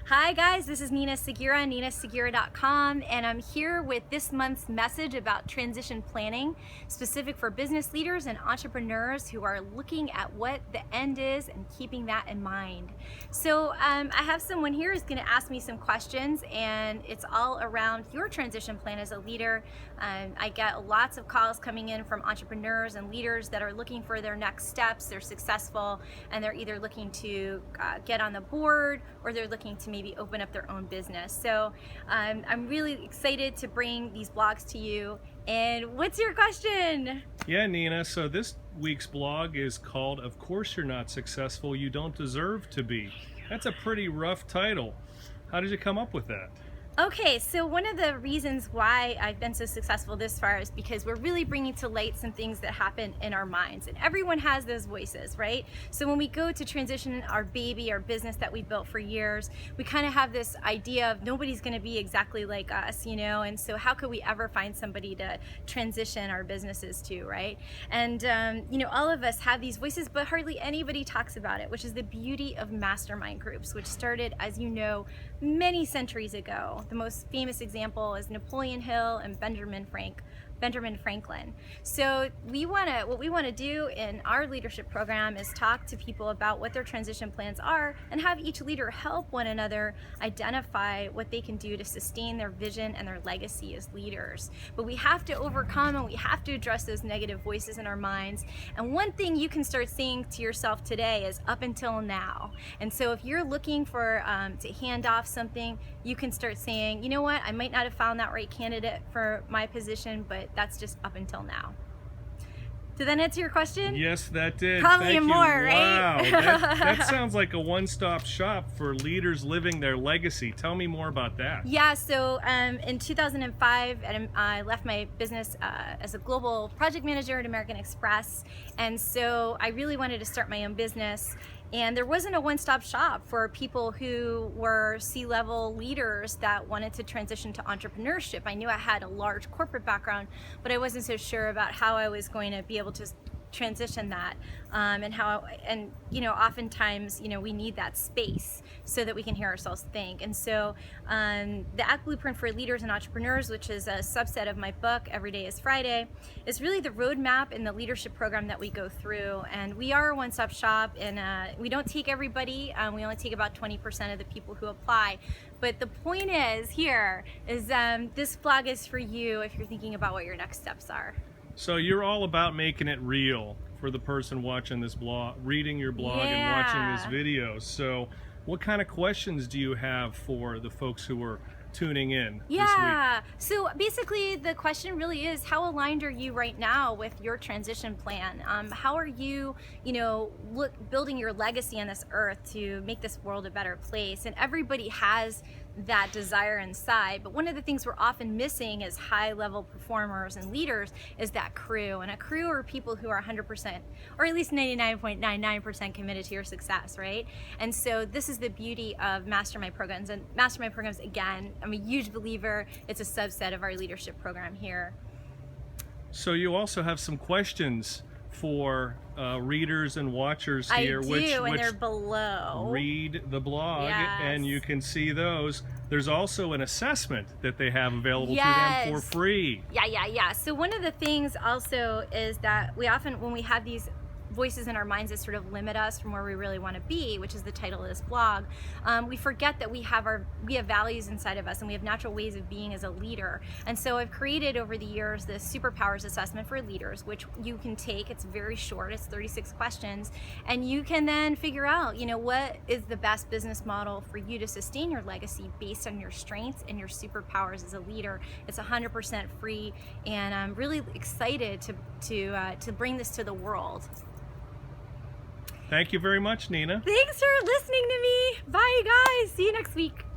Hi guys, this is Nina Segura, ninasegura.com, and I'm here with this month's message about transition planning, specific for business leaders and entrepreneurs who are looking at what the end is and keeping that in mind. So I have someone here who's going to ask me some questions, and it's all around your transition plan as a leader. I get lots of calls coming in from entrepreneurs and leaders that are looking for their next steps. They're successful, and they're either looking to get on the board, or they're looking to maybe open up their own business. So I'm really excited to bring these blogs to you. And what's your question? Yeah, Nina, so this week's blog is called "Of Course You're Not Successful, You Don't Deserve to Be." That's a pretty rough title. How did you come up with that? Okay, so one of the reasons why I've been so successful this far is because we're really bringing to light some things that happen in our minds, and everyone has those voices, right? So when we go to transition our baby, our business that we built for years, we kind of have this idea of nobody's going to be exactly like us, you know, and so how could we ever find somebody to transition our businesses to, right? And you know, all of us have these voices, but hardly anybody talks about it, which is the beauty of mastermind groups, which started, as you know, many centuries ago. The most famous example is Napoleon Hill and Benjamin Franklin. So what we want to do in our leadership program is talk to people about what their transition plans are and have each leader help one another identify what they can do to sustain their vision and their legacy as leaders. But we have to overcome and we have to address those negative voices in our minds. And one thing you can start saying to yourself today is "up until now." And so if you're looking for to hand off something, you can start saying, you know what, I might not have found that right candidate for my position, but that's just up until now. Did that answer your question? Yes, that did. Probably Thank you. more, right? Wow, that sounds like a one-stop shop for leaders living their legacy. Tell me more about that. Yeah, so in 2005, I left my business as a global project manager at American Express, and so I really wanted to start my own business. And there wasn't a one-stop shop for people who were C-level leaders that wanted to transition to entrepreneurship. I knew I had a large corporate background, but I wasn't so sure about how I was going to be able to transition that, and you know, oftentimes, you know, we need that space so that we can hear ourselves think. And so the ACT Blueprint for Leaders and Entrepreneurs, which is a subset of my book Every Day is Friday, is really the roadmap in the leadership program that we go through. And we are a one-stop shop, and we don't take everybody. We only take about 20% of the people who apply. But the point is this blog is for you if you're thinking about what your next steps are. So you're all about making it real for the person watching this blog, reading your blog, and watching this video. So what kind of questions do you have for the folks who are tuning in this week? So basically the question really is, how aligned are you right now with your transition plan? How are you, building your legacy on this earth to make this world a better place? And everybody has that desire inside, but one of the things we're often missing as high-level performers and leaders is that crew. And a crew are people who are 100%, or at least 99.99% committed to your success, right? And so this is the beauty of mastermind programs. And mastermind programs, again, I'm a huge believer. It's a subset of our leadership program here. So you also have some questions for readers and watchers here. I do, and they're below. Read the blog, yes, and you can see those. There's also an assessment that they have available yes, to them for free. Yeah. So one of the things also is that we often, when we have these voices in our minds that sort of limit us from where we really want to be, which is the title of this blog, we forget that we have values inside of us, and we have natural ways of being as a leader. And so I've created over the years this Superpowers Assessment for leaders, which you can take. It's very short, it's 36 questions, and you can then figure out, what is the best business model for you to sustain your legacy based on your strengths and your superpowers as a leader. It's 100% free, and I'm really excited to bring this to the world. Thank you very much, Nina. Thanks for listening to me. Bye, guys. See you next week.